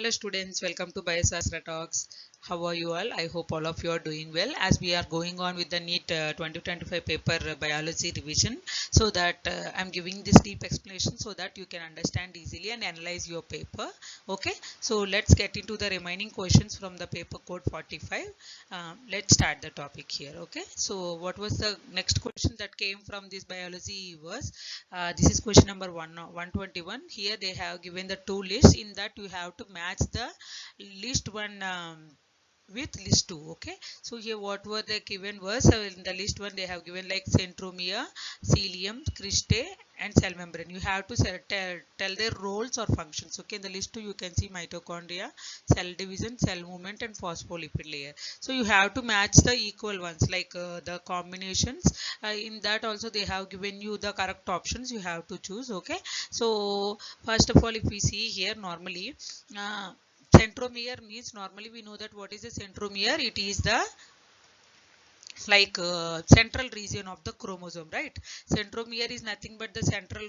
Hello students, welcome to Sastra Talks. How are you all? I hope all of you are doing well as we are going on with the NEET 2025 paper biology revision. So that I'm giving this deep explanation so that you can understand easily and analyze your paper. Okay, so let's get into the remaining questions from the paper code 45. Let's start the topic here. Okay, so what was the next question that came from this biology was this is question number 121. Here they have given the two lists. In that you have to match the list one with list 2. Okay, so here what were they given was in the list 1 they have given like centromere, cilium, cristae and cell membrane. You have to tell their roles or functions. Okay, in the list 2 you can see mitochondria, cell division, cell movement and phospholipid layer. So you have to match the equal ones like the combinations. In that also they have given you the correct options you have to choose. Okay, so first of all if we see here normally centromere means normally we know that what is a centromere. It is the central region of the chromosome, right? Centromere is nothing but the central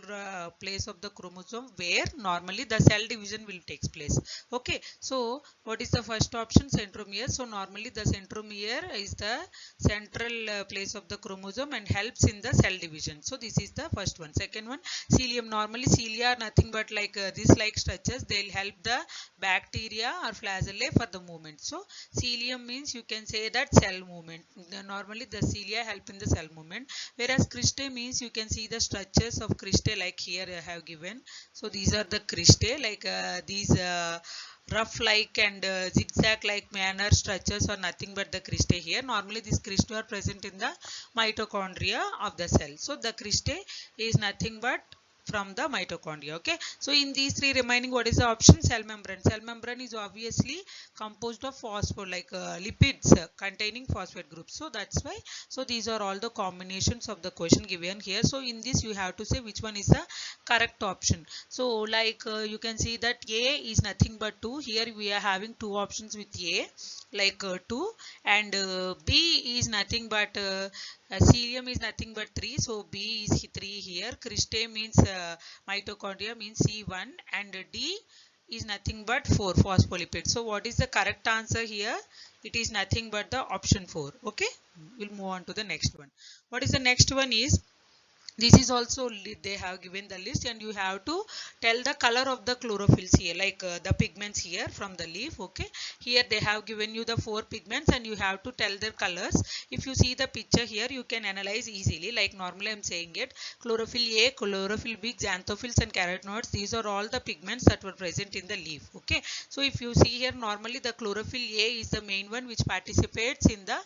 place of the chromosome where normally the cell division will take place. Okay, so what is the first option? Centromere. So normally the centromere is the central place of the chromosome and helps in the cell division. So this is the first one. Second one, cilium. Normally cilia are nothing but like this like structures. They'll help the bacteria or flagellae for the movement. So cilium means you can say that cell movement. Normally the cilia help in the cell movement, whereas cristae means you can see the structures of cristae like here I have given. So these are the cristae like these rough like and zigzag like manner structures are nothing but the cristae here. Normally these cristae are present in the mitochondria of the cell. So the cristae is nothing but from the mitochondria. Okay, so in these three remaining, what is the option? Cell membrane. Cell membrane is obviously composed of phosphate like lipids containing phosphate groups. So that's why, so these are all the combinations of the question given here. So in this you have to say which one is the correct option. So like you can see that A is nothing but 2. Here we are having two options with A like 2 and B is nothing but cilium is nothing but 3. So B is 3 here. Cristae means mitochondria means C1 and D is nothing but 4 phospholipids. So what is the correct answer here? It is nothing but the option 4. Okay, we'll move on to the next one. What is the next one is, this is also they have given the list and you have to tell the color of the chlorophylls here like the pigments here from the leaf. Okay, here they have given you the 4 pigments and you have to tell their colors. If you see the picture here you can analyze easily like normally I'm saying it. Chlorophyll A, chlorophyll B, xanthophylls and carotenoids, these are all the pigments that were present in the leaf. Okay, so if you see here normally the chlorophyll A is the main one which participates in the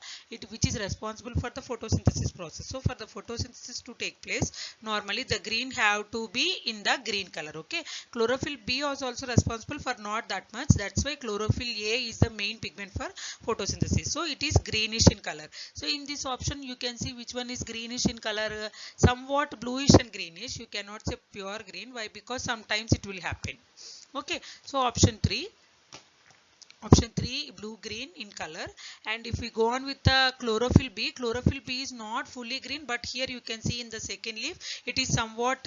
which is responsible for the photosynthesis process. So for the photosynthesis to take place, normally the green have to be in the green color. Okay, chlorophyll B was also responsible for not that much. That's why chlorophyll A is the main pigment for photosynthesis. So it is greenish in color. So in this option you can see which one is greenish in color, somewhat bluish and greenish. You cannot say pure green. Why? Because sometimes it will happen. Okay, so option 3. Option 3 blue green in color. And if we go on with the chlorophyll B is not fully green, but here you can see in the second leaf it is somewhat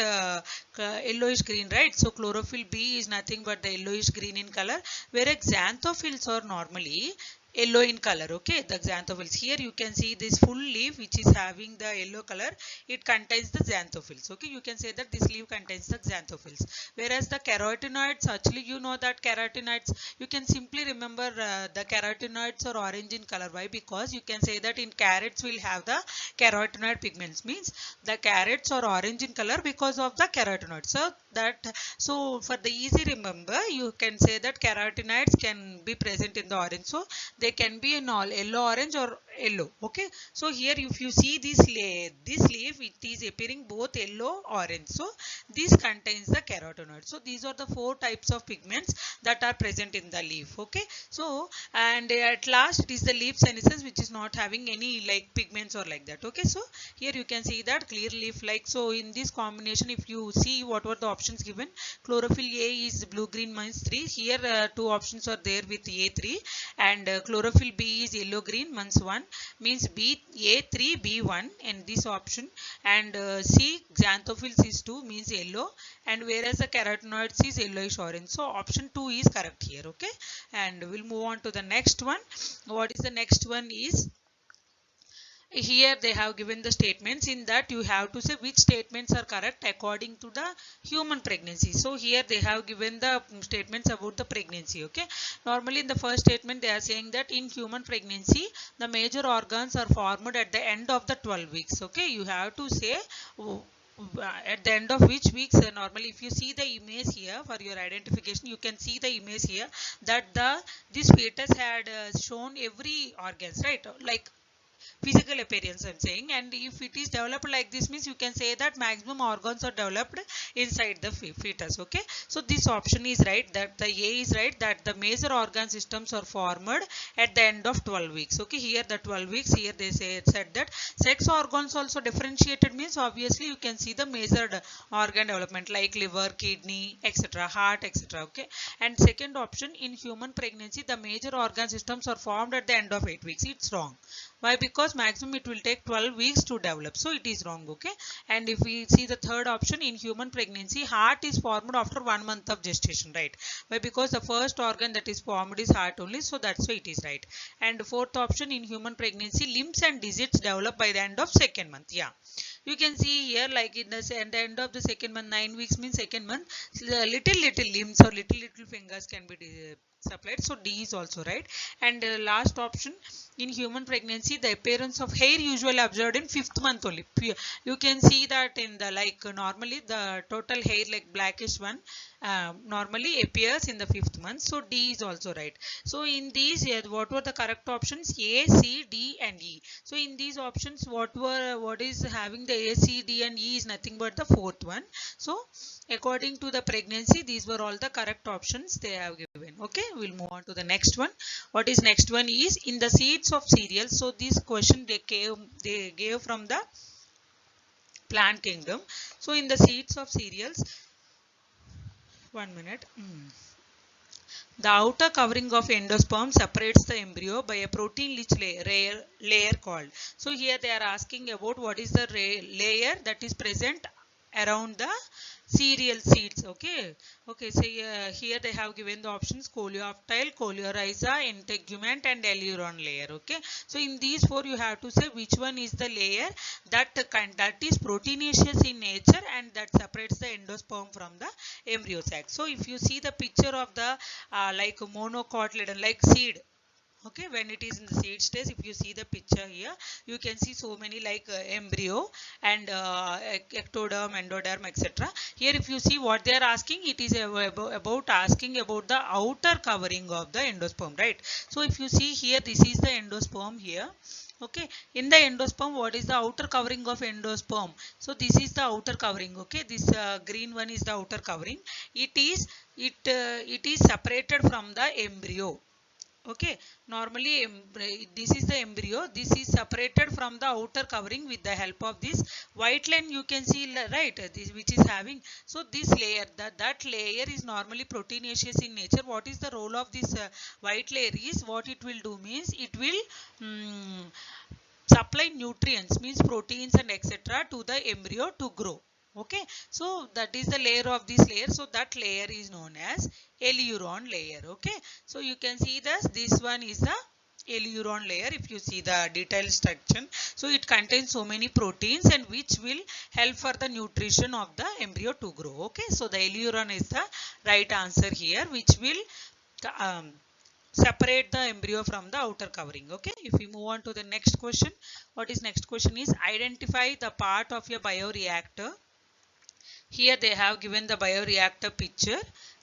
yellowish green, right? So chlorophyll B is nothing but the yellowish green in color, whereas xanthophylls are normally yellow in color. Okay, the xanthophylls, here you can see this full leaf which is having the yellow color, it contains the xanthophylls. Okay, you can say that this leaf contains the xanthophylls, whereas the carotenoids, actually you know that carotenoids, you can simply remember the carotenoids are orange in color. Why? Because you can say that in carrots will have the carotenoid pigments, means the carrots are orange in color because of the carotenoids. So for the easy remember, you can say that carotenoids can be present in the orange. So they can be in all yellow, orange or yellow. Okay, so here if you see this leaf, it is appearing both yellow, orange. So this contains the carotenoids. So these are the 4 types of pigments that are present in the leaf. Okay, so and at last it is the leaf senescence which is not having any like pigments or like that. Okay, so here you can see that clear leaf like. So in this combination if you see what were the options given, chlorophyll A is blue green means 3. Here 2 options are there with A3 and chlorophyll B is yellow green means 1 means B A3 B1 in this option, and C xanthophylls is 2 means yellow, and whereas the carotenoids is yellowish orange. So option 2 is correct here. Okay, and we'll move on to the next one. What is the next one is, here they have given the statements. In that you have to say which statements are correct according to the human pregnancy. So here they have given the statements about the pregnancy. Okay, normally in the first statement they are saying that in human pregnancy the major organs are formed at the end of the 12 weeks. Okay, you have to say at the end of which weeks. Normally if you see the image here for your identification, you can see the image here that this fetus had shown every organs, right, like physical appearance I'm saying. And if it is developed like this, means you can say that maximum organs are developed inside the fetus. Okay, so this option is right, that the A is right, that the major organ systems are formed at the end of 12 weeks. Okay, here the 12 weeks, here they said that sex organs also differentiated, means obviously you can see the measured organ development like liver, kidney, etc., heart, etc. Okay, and second option, in human pregnancy the major organ systems are formed at the end of 8 weeks. It's wrong. Why? Because maximum it will take 12 weeks to develop. So it is wrong. Okay, and if we see the third option, in human pregnancy heart is formed after 1 month of gestation, right? Why? Because the first organ that is formed is heart only, so that's why it is right. And fourth option, in human pregnancy limbs and digits develop by the end of second month. Yeah, you can see here like in the end of the second month, 9 weeks means second month, little limbs or little fingers can be supplied. So D is also right. And last option, in human pregnancy the appearance of hair usually observed in 5th month only. You can see that in the normally the total hair like blackish one normally appears in the 5th month. So D is also right. So in these what were the correct options? A, C, D and E. So in these options what is having the A, C, D and E is nothing but the fourth one. So according to the pregnancy, these were all the correct options they have given. Okay, we'll move on to the next one. What is next one is, in the seeds of cereals. So this question they gave from the plant kingdom. So in the seeds of cereals, 1 minute. The outer covering of endosperm separates the embryo by a protein-rich layer called. So here they are asking about what is the layer that is present around the cereal seeds. Okay, so here they have given the options: coleoptile, coleorhiza, integument and aileron layer. Okay, so in these four you have to say which one is the layer that is proteinaceous in nature and that separates the endosperm from the embryo sac. So if you see the picture of the like monocotyledon, like seed. Okay, when it is in the seed stage, if you see the picture here, you can see so many like embryo and ectoderm, endoderm, etc. Here if you see what they are asking, it is about asking about the outer covering of the endosperm, right? So if you see here, this is the endosperm here. Okay, in the endosperm, what is the outer covering of endosperm? So this is the outer covering. Okay, this green one is the outer covering. It is separated from the embryo. Okay, normally this is the embryo. This is separated from the outer covering with the help of this white line. You can see, right, this which is having. So this layer, that layer is normally proteinaceous in nature. What is the role of this white layer is, what it will do means it will supply nutrients, means proteins and etc. to the embryo to grow. Okay, so that is the layer of this layer. So that layer is known as aileron layer. Okay, so you can see this one is the aileron layer. If you see the detailed structure, so it contains so many proteins and which will help for the nutrition of the embryo to grow. Okay, so the aileron is the right answer here, which will separate the embryo from the outer covering. Okay, if we move on to the next question, what is next question is, identify the part of a bioreactor. Here they have given the bioreactor picture,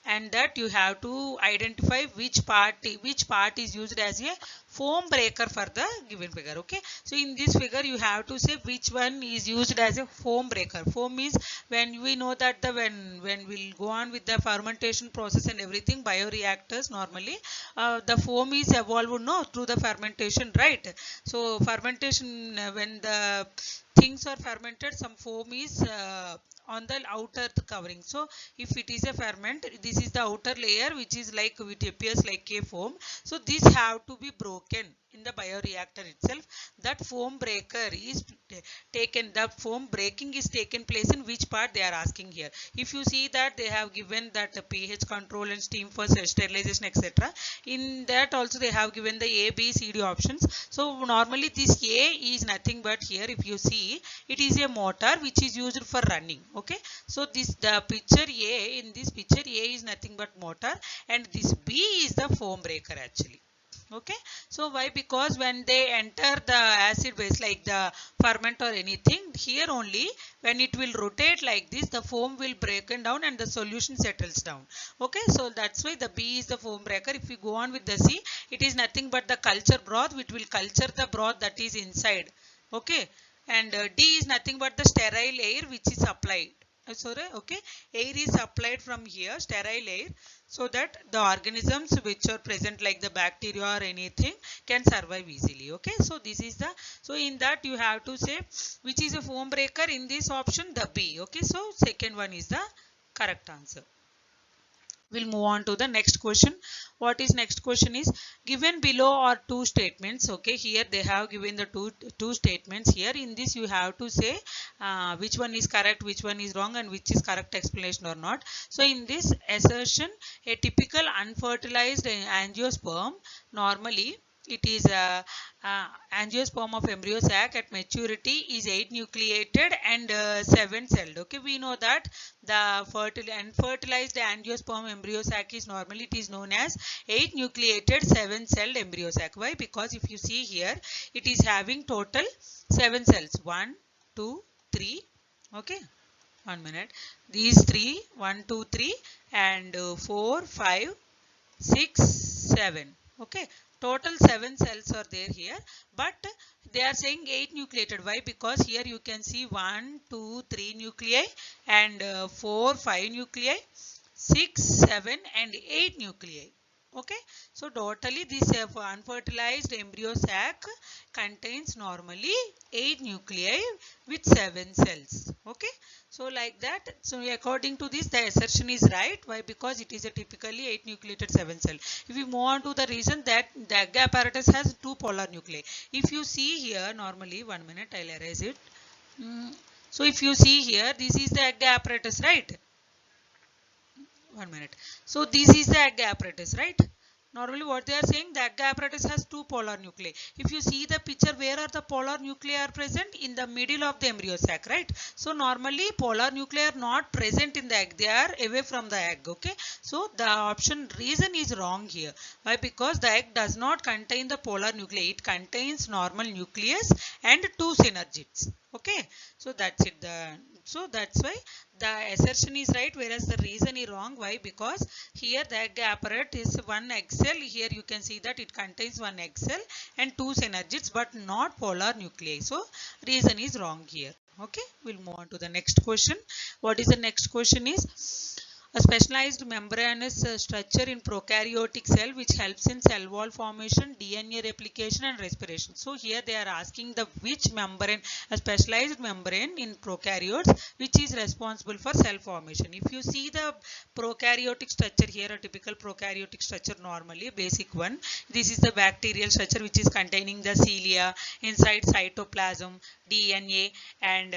and that you have to identify which part is used as a foam breaker for the given figure. Okay, so in this figure you have to say which one is used as a foam breaker. Foam is, when we know that when we'll go on with the fermentation process and everything, bioreactors normally the foam is evolved through the fermentation, right? So fermentation, when the things are fermented, some foam is on the outer covering. So if it is a ferment, this is the outer layer which is like, it appears like a foam. So this have to be broken in the bioreactor itself, that foam breaker is taken, the foam breaking is taken place in which part they are asking here. If you see that they have given that pH control and steam for sterilization, etc. In that also they have given the A, B, C, D options. So normally this A is nothing but here, if you see, it is a motor which is used for running. Okay, so this the picture A, in this picture A is nothing but motor, and this B is the foam breaker actually. Okay, so why? Because when they enter the acid base like the ferment or anything, here only when it will rotate like this, the foam will break down and the solution settles down. Okay, so that's why the B is the foam breaker. If we go on with the C, it is nothing but the culture broth, which will culture the broth that is inside. Okay, and D is nothing but the sterile air which is supplied. Sorry, okay, air is supplied from here, sterile air, so that the organisms which are present like the bacteria or anything can survive easily. Okay, so this is the, so in that you have to say which is a foam breaker in this option, the B. Okay, so second one is the correct answer. We'll move on to the next question. What is next question is, given below are two statements. Okay, here they have given the two statements here. In this you have to say which one is correct, which one is wrong, and which is correct explanation or not. So in this assertion, a typical unfertilized angiosperm, normally it is a angiosperm of embryo sac at maturity is 8 nucleated and 7 celled. Okay, we know that the unfertilized angiosperm embryo sac is normally, it is known as 8 nucleated 7 celled embryo sac. Why? Because if you see here, it is having total 7 cells. 1, 2, 3. Okay, 1 minute. These 3, 1, 2, 3 and 4, 5, 6, 7. Okay, total 7 cells are there here, but they are saying 8 nucleated. Why? Because here you can see 1, 2, 3 nuclei and 4, 5 nuclei, 6, 7 and 8 nuclei. Okay, so totally this unfertilized embryo sac contains normally 8 nuclei with 7 cells. Okay, so like that, so according to this the assertion is right. Why? Because it is a typically 8 nucleated 7 cell. If we move on to the reason that the egg apparatus has 2 polar nuclei. If you see here, normally, 1 minute, I'll erase it. So if you see here, this is the egg apparatus, right? 1 minute. So this is the egg apparatus, right? Normally what they are saying, the egg apparatus has 2 polar nuclei. If you see the picture, where are the polar nuclei are present? In the middle of the embryo sac, right? So normally polar nuclei are not present in the egg. They are away from the egg. Okay. So the option reason is wrong here. Why? Because the egg does not contain the polar nuclei. It contains normal nucleus and 2 synergids. Okay. So that's it. So that's why the assertion is right, whereas the reason is wrong. Why? Because here the egg apparatus is 1 egg cell. Here you can see that it contains 1 egg cell and 2 synergids, but not polar nuclei. So reason is wrong here. Okay, we'll move on to the next question. What is the next question is, a specialized membranous structure in prokaryotic cell which helps in cell wall formation, DNA replication and respiration. So here they are asking the which membrane, a specialized membrane in prokaryotes which is responsible for cell formation. If you see the prokaryotic structure here, a typical prokaryotic structure, normally basic one, this is the bacterial structure which is containing the cilia, inside cytoplasm, DNA and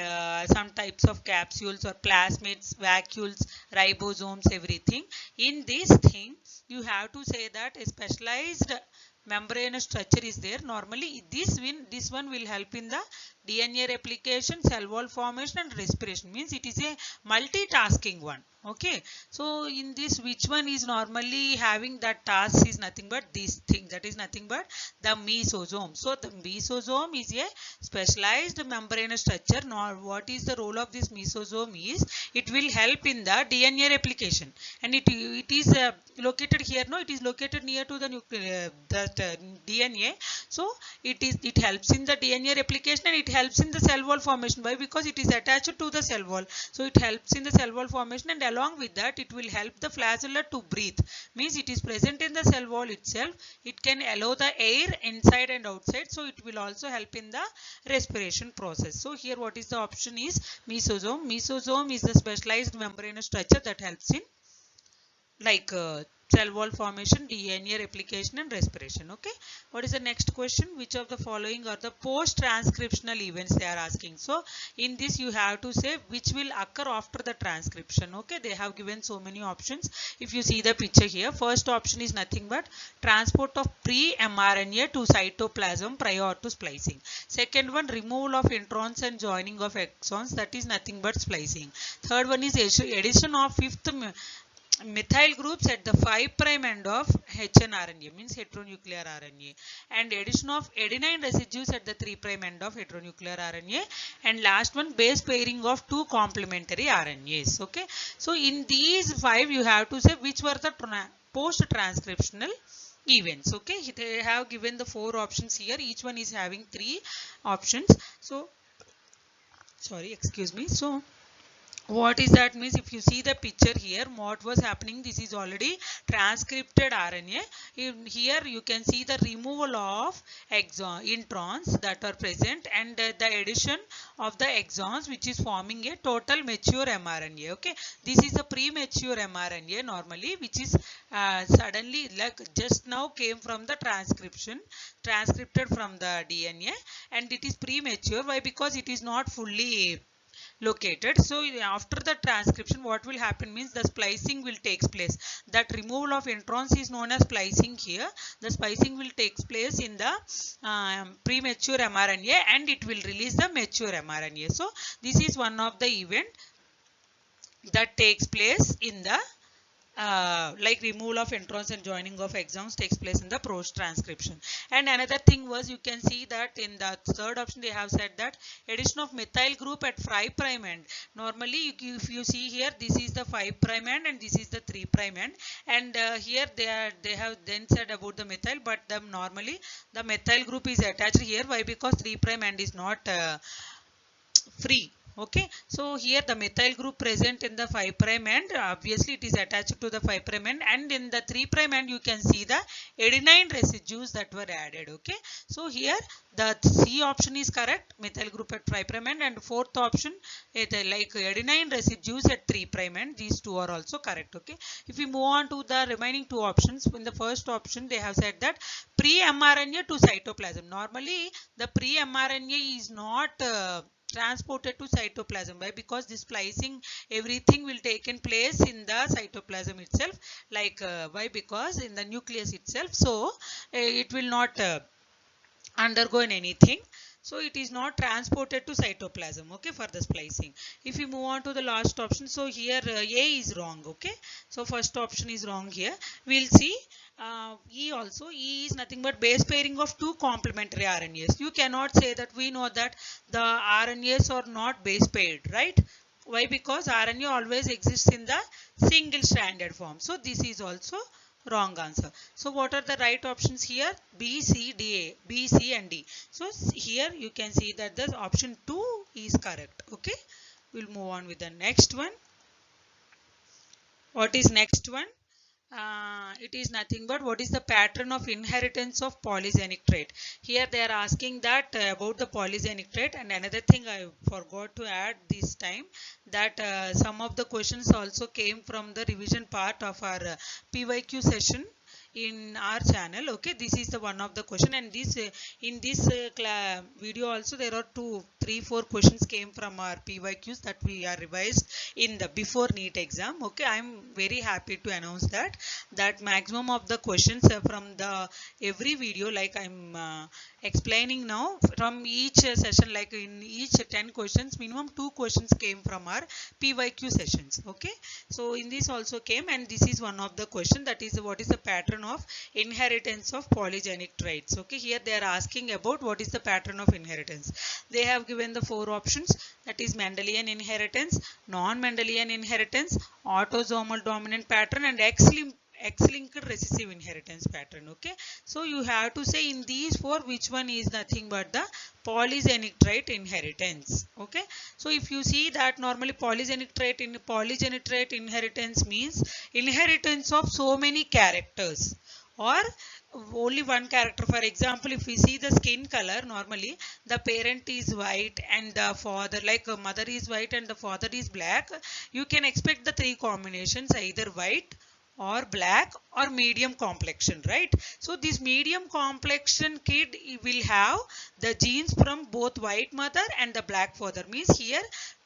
some types of capsules or plasmids, vacuoles, ribosomes, everything. In this thing you have to say that a specialized membranous structure is there. Normally this one will help in the DNA replication, cell wall formation and respiration. Means it is a multitasking one. Okay, so in this, which one is normally having that task is nothing but this thing, that is nothing but the mesosome. So the mesosome is a specialized membranous structure. Now what is the role of this mesosome is, it will help in the DNA replication, and it is located here. No, it is located near to the DNA. So it helps in the DNA replication and it helps in the cell wall formation. Why? Because it is attached to the cell wall. So it helps in the cell wall formation, and along with that it will help the flagella to breathe. Means it is present in the cell wall itself. It can allow the air inside and outside. So it will also help in the respiration process. So here what is the option is mesosome. Mesosome is the specialized membranous structure that helps in like cell wall formation, DNA replication and respiration. Okay, what is the next question? Which of the following are the post transcriptional events they are asking? So in this you have to say which will occur after the transcription. Okay, they have given so many options. If you see the picture here, first option is nothing but transport of pre-mRNA to cytoplasm prior to splicing. Second one, removal of introns and joining of exons, that is nothing but splicing. Third one is addition of fifth methyl groups at the 5' end of HNRNA, means heteronuclear RNA, and addition of adenine residues at the 3' end of heteronuclear RNA, and last one, base pairing of two complementary RNAs. Okay, so in these 5 you have to say which were the post transcriptional events. Okay, they have given the 4 options here, each one is having 3 options. So sorry, excuse me. So what is that means, if you see the picture here, what was happening, this is already transcripted RNA. Here you can see the removal of introns that are present, and the addition of the exons, which is forming a total mature mRNA. Okay, this is a premature mRNA normally, which is suddenly, like just now came from the transcripted from the DNA, and it is premature. Why? Because it is not fully located. So after the transcription, what will happen means the splicing will take place. That removal of introns is known as splicing here. The splicing will take place in the premature mRNA, and it will release the mature mRNA. So this is one of the event that takes place in the like removal of introns and joining of exons takes place in the post transcription. And another thing was, you can see that in the third option they have said that addition of methyl group at 5' end. Normally if you see here, this is the 5' end and this is the 3' end, and here they have then said about the methyl, but normally the methyl group is attached here. Why? Because 3' end is not free. Okay, so here the methyl group present in the 5' end, obviously it is attached to the 5' end, and in the 3' end you can see the adenine residues that were added. Okay, so here the C option is correct, methyl group at 5' end, and fourth option like adenine residues at 3' end, these two are also correct. Okay, if we move on to the remaining 2 options, in the first option they have said that pre-mRNA to cytoplasm. Normally the pre-mRNA is not transported to cytoplasm. Why? Because this splicing, everything will taken place in the cytoplasm itself, like why? Because in the nucleus itself, so it will not undergo anything, so it is not transported to cytoplasm. Okay, for the splicing. If we move on to the last option, so here A is wrong. Okay, so first option is wrong here. We'll see E also. E is nothing but base pairing of two complementary RNAs. You cannot say that. We know that the RNAs are not base paired, right? Why? Because RNA always exists in the single stranded form. So this is also wrong answer. So what are the right options here? B, C, D, A, B, C and D. So here you can see that the option 2 is correct. Okay, we'll move on with the next one. What is next one? It is nothing but what is the pattern of inheritance of polygenic trait. Here they are asking that about the polygenic trait. And another thing I forgot to add this time, that some of the questions also came from the revision part of our PYQ session in our channel. Okay, this is the one of the question, and this in this video also there are 2, 3, 4 questions came from our PYQs that we are revised in the before NEET exam. Okay, I am very happy to announce that maximum of the questions from the every video, like I am explaining now, from each session, like in each 10 questions, minimum 2 questions came from our PYQ sessions. Okay, so in this also came, and this is one of the question, that is what is the pattern of inheritance of polygenic traits. Okay, here they are asking about what is the pattern of inheritance. They have given the 4 options, that is Mendelian inheritance, non-Mendelian inheritance, autosomal dominant pattern, and X-linked recessive inheritance pattern. Okay, so you have to say in these 4 which one is nothing but the polygenic trait inheritance. Okay, so if you see that normally polygenic trait inheritance means inheritance of so many characters or only one character. For example, if we see the skin color, normally the parent is white and the father, like mother is white and the father is black, you can expect the 3 combinations, either white or black or medium complexion, right? So this medium complexion kid will have the genes from both white mother and the black father. Means here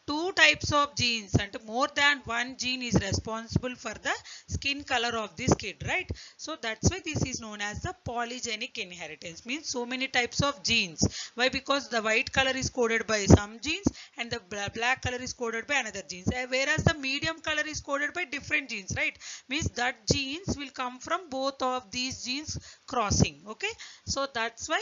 two types of genes and more than one gene is responsible for the skin color of this kid, right? So that's why this is known as the polygenic inheritance. Means so many types of genes. Why? Because the white color is coded by some genes and the black color is coded by another genes, whereas the medium color is coded by different genes, right? Means that genes will come from both of these genes crossing. Okay, so that's why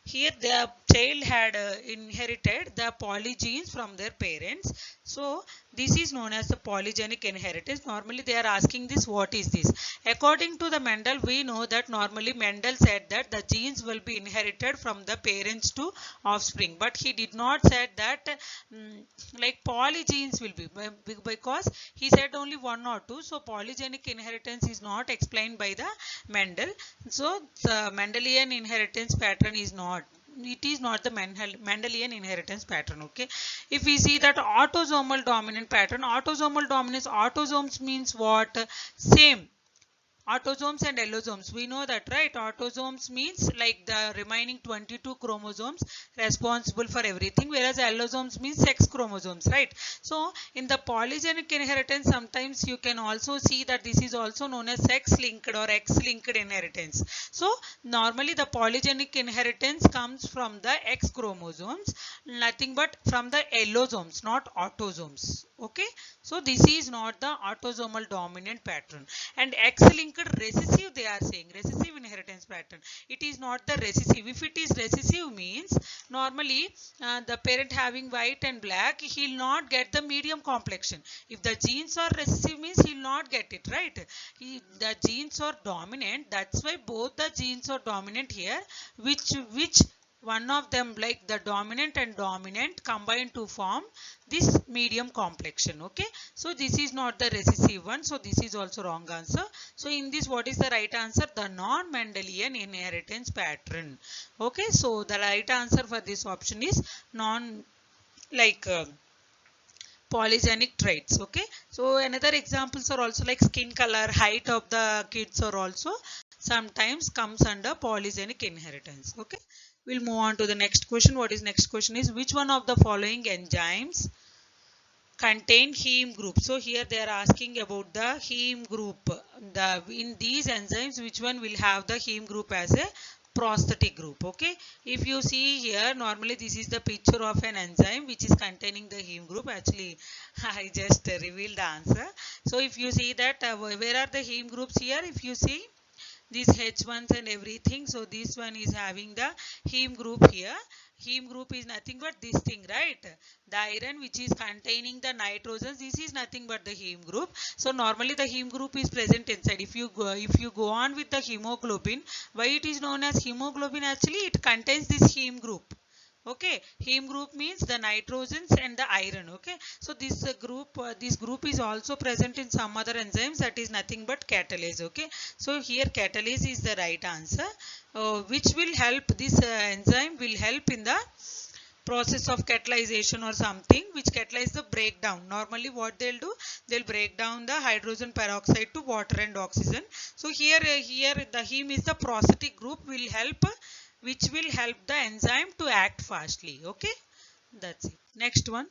here the child had inherited the polygenes from their parents. So this is known as the polygenic inheritance. Normally they are asking this, what is this? According to the Mendel, we know that normally Mendel said that the genes will be inherited from the parents to offspring, but he did not said that like polygenes will be, because he said only one or two. So polygenic inheritance is not explained by the Mendel. So the Mendelian inheritance pattern is not, it is not the Mendelian inheritance pattern. Okay, if we see that autosomal dominant pattern, autosomal dominance, autosomes means what? Same. Autosomes and allosomes, we know that, right? Autosomes means like the remaining 22 chromosomes responsible for everything, whereas allosomes means sex chromosomes, right? So in the polygenic inheritance, sometimes you can also see that this is also known as sex linked or X linked inheritance. So normally the polygenic inheritance comes from the X chromosomes, nothing but from the allosomes, not autosomes. Okay, so this is not the autosomal dominant pattern. And X-linked recessive, they are saying recessive inheritance pattern. It is not the recessive. If it is recessive means normally the parent having white and black, he will not get the medium complexion. If the genes are recessive means he will not get it, right? The genes are dominant. That's why both the genes are dominant here. Which one of them, like the dominant and dominant combine to form this medium complexion. Okay, so this is not the recessive one, so this is also wrong answer. So in this, what is the right answer? The non-Mendelian inheritance pattern. Okay, so the right answer for this option is polygenic traits. Okay, so another examples are also like skin color, height of the kids are also sometimes comes under polygenic inheritance. Okay, we'll move on to the next question. What is next question is, which one of the following enzymes contain heme group? So here they are asking about the heme group. In these enzymes, which one will have the heme group as a prosthetic group? Okay, if you see here, normally this is the picture of an enzyme which is containing the heme group. Actually I just revealed the answer. So if you see that where are the heme groups here, if you see these H1s and everything, so this one is having the heme group here. Heme group is nothing but this thing, right? The iron which is containing the nitrogens, this is nothing but the heme group. So normally the heme group is present inside. If you go on with the hemoglobin, why it is known as hemoglobin? Actually it contains this heme group. Okay, heme group means the nitrogens and the iron. Okay, so this group is also present in some other enzymes, that is nothing but catalase. Okay, so here catalase is the right answer, which will help, this enzyme will help in the process of catalyzation or something, which catalyze the breakdown. Normally what they'll do, they'll break down the hydrogen peroxide to water and oxygen. So here the heme is the prosthetic group, will help, which will help the enzyme to act fastly. Okay, that's it. Next one.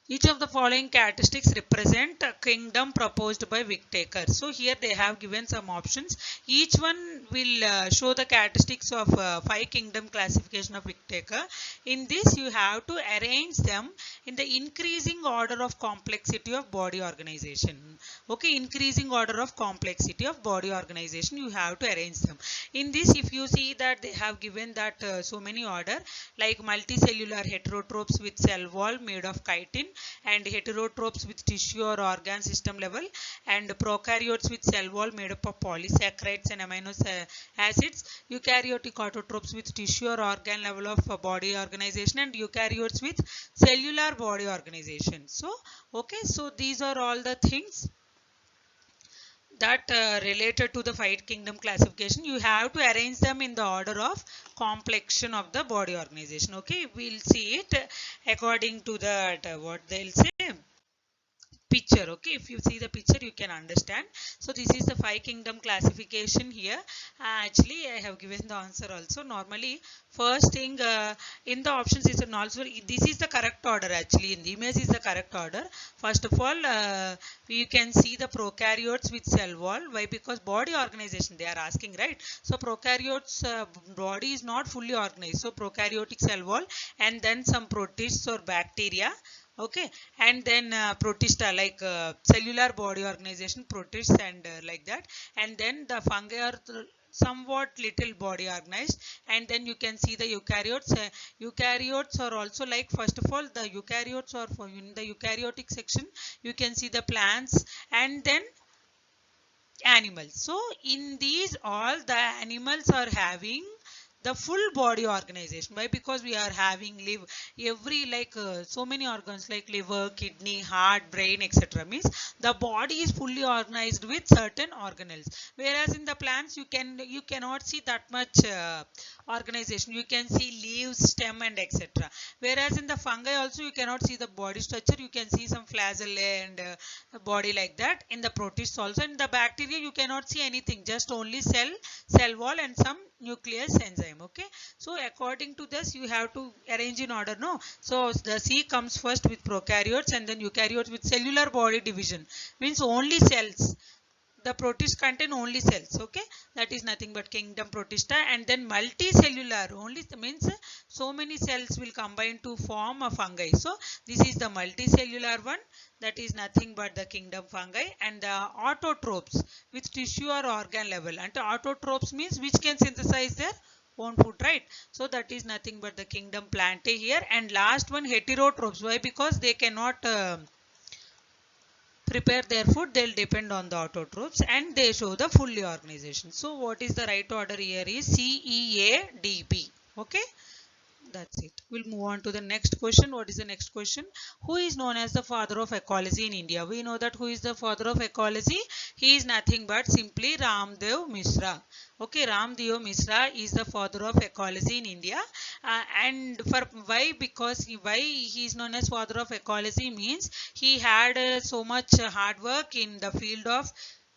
Each of the following characteristics represent a kingdom proposed by Whittaker. So here they have given some options. Each one will show the characteristics of 5 kingdom classification of Whittaker. In this you have to arrange them in the increasing order of complexity of body organization. Okay, increasing order of complexity of body organization, you have to arrange them. In this, if you see that they have given that so many order, like multicellular heterotrophs with cell wall made of chitin, and heterotrophs with tissue or organ system level, and prokaryotes with cell wall made up of polysaccharides and amino acids, eukaryotic autotrophs with tissue or organ level of body organization, and eukaryotes with cellular body organization. So okay, so these are all the things that related to the 5 kingdom classification. You have to arrange them in the order of complexion of the body organization. Okay, we'll see it according to that what they'll say. picture. Okay, if you see the picture you can understand. So this is the 5 kingdom classification here. Actually I have given the answer also. Normally first thing in the options is also this is the correct order. Actually in the image is the correct order. First of all you can see the prokaryotes with cell wall. Why? Because body organization they are asking, right? So prokaryotes body is not fully organized, so prokaryotic cell wall, and then some protists or bacteria. Okay, and then protista like cellular body organization, protists and like that, and then the fungi are somewhat little body organized, and then you can see the eukaryotes. Eukaryotes are also like, first of all the eukaryotes are for in the eukaryotic section you can see the plants and then animals. So in these all the animals are having the full body organization. Why? Because we are having live every like so many organs like liver, kidney, heart, brain, etc. Means the body is fully organized with certain organelles. Whereas in the plants you cannot see that much organization. You can see leaves, stem and etc. Whereas in the fungi also you cannot see the body structure. You can see some flagellae and body like that. In the protists also, in the bacteria you cannot see anything, just only cell wall and some nucleus enzyme. Okay, so according to this you have to arrange in order, no? So the C comes first with prokaryotes, and then eukaryotes with cellular body division, means only cells. The protists contain only cells. Okay, that is nothing but kingdom protista. And then multicellular only means so many cells will combine to form a fungi. So this is the multicellular one, that is nothing but the kingdom fungi. And the autotrophs with tissue or organ level, and autotrophs means which can synthesize their own food, right? So that is nothing but the kingdom plantae here. And last one heterotrophs. Why? Because they cannot prepare their food, they'll depend on the autotrophs, and they show the fully organization. So what is the right order here is C, E, A, D, B. Okay, that's it. We'll move on to the next question. What is the next question? Who is known as the father of ecology in India? We know that who is the father of ecology. He is nothing but simply Ramdev Mishra. Okay, Ramdev Mishra is the father of ecology in India. And for why? Because why he is known as father of ecology means he had so much hard work in the field of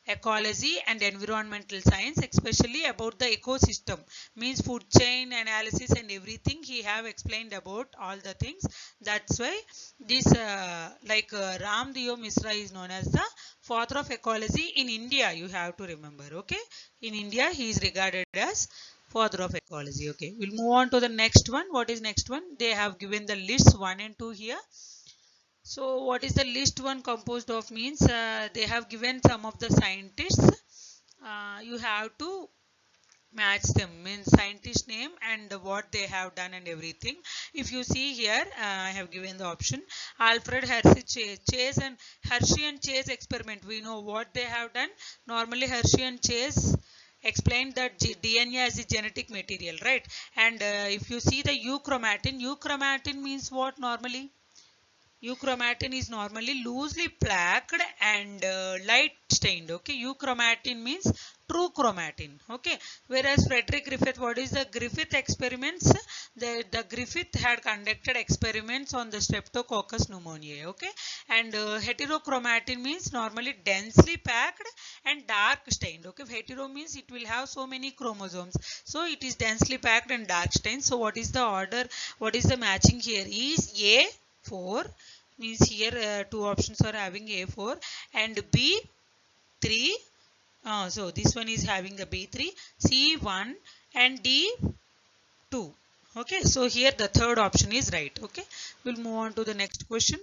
ecology and environmental science, especially about the ecosystem, means food chain analysis and everything. He have explained about all the things. That's why this Ramdev Mishra is known as the father of ecology in India. You have to remember. Okay, in India he is regarded as father of ecology. Okay, we'll move on to the next one. What is next one? They have given the lists 1 and 2 here. So what is the list 1 composed of means they have given some of the scientists. You have to match them, means scientist name and what they have done and everything. If you see here, I have given the option Alfred Hershey Chase and Hershey and Chase experiment. We know what they have done. Normally Hershey and Chase explained that DNA as a genetic material, right? And if you see the euchromatin means what normally? Euchromatin is normally loosely plaqued and light stained. Okay, euchromatin means true chromatin. Okay, whereas Frederick Griffith, what is the Griffith experiments? The Griffith had conducted experiments on the Streptococcus pneumoniae. Okay, and heterochromatin means normally densely packed and dark stained. Okay, hetero means it will have so many chromosomes, so it is densely packed and dark stained. So what is the order? What is the matching here is A4, means here 2 options are having A4 and B3. So this one is having the B3, C1 and D2. Okay, so here the third option is right. Okay, we'll move on to the next question.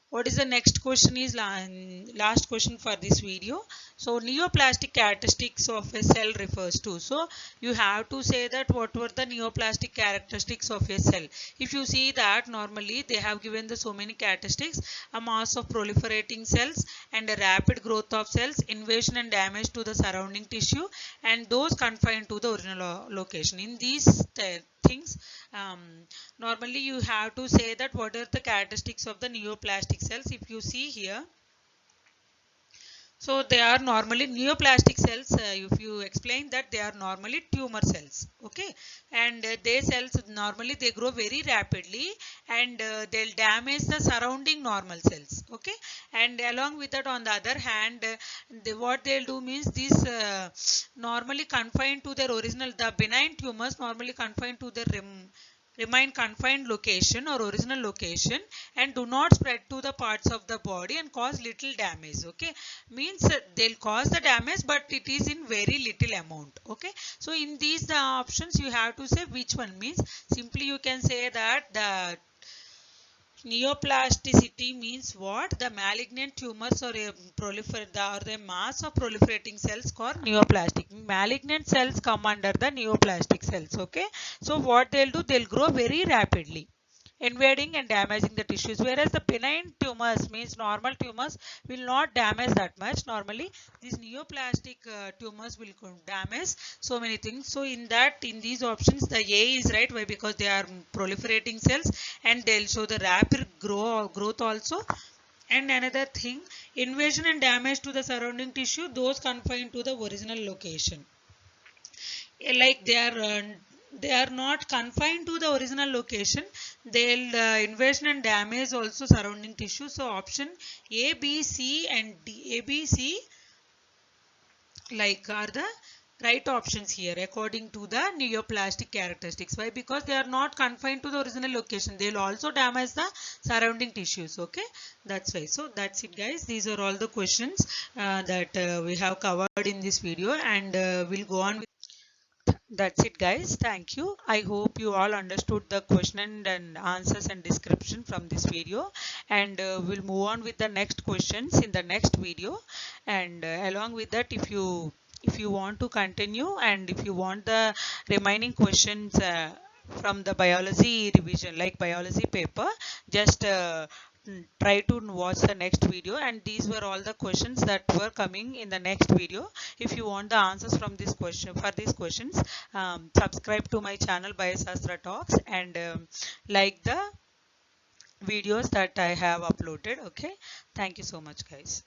What is the next question is last question for this video. So neoplastic characteristics of a cell refers to. So you have to say that what were the neoplastic characteristics of a cell. If you see that normally they have given the so many characteristics: a mass of proliferating cells and a rapid growth of cells, invasion and damage to the surrounding tissue, and those confined to the original location. In these things, normally you have to say that what are the characteristics of the neoplastic cells. If you see here, So they are normally neoplastic cells. If you explain that, they are normally tumor cells, okay, and they cells normally they grow very rapidly, and they'll damage the surrounding normal cells, okay, and along with that, on the other hand, what they'll do means these normally confined to their original, the benign tumors normally confined to their remain confined location or original location and do not spread to the parts of the body and cause little damage, okay, means they'll cause the damage but it is in very little amount, okay. So in these the options you have to say which one, means simply you can say that the neoplasticity means what? The malignant tumors or a or the mass of proliferating cells called neoplastic. Malignant cells come under the neoplastic cells. Okay. So what they'll do? They'll grow very rapidly, invading and damaging the tissues, whereas the benign tumors means normal tumors will not damage that much. Normally these neoplastic tumors will damage so many things. So in these options the A is right. Why? Because they are proliferating cells and they'll show the rapid growth also. And another thing, invasion and damage to the surrounding tissue, those confined to the original location, like they are not confined to the original location, they'll invasion and damage also surrounding tissue. So option A, B, C and D, A, B, C like are the right options here according to the neoplastic characteristics. Why? Because they are not confined to the original location, they'll also damage the surrounding tissues, okay, that's why. So that's it guys, these are all the questions that we have covered in this video, and we'll go on with. That's it guys, thank you. I hope you all understood the question and answers and description from this video, and we'll move on with the next questions in the next video. And along with that, if you want to continue and if you want the remaining questions from the biology revision, like biology paper, just try to watch the next video, and these were all the questions that were coming in the next video. If you want the answers from this question, for these questions, subscribe to my channel by Sastra Talks, and like the videos that I have uploaded, okay. Thank you so much guys.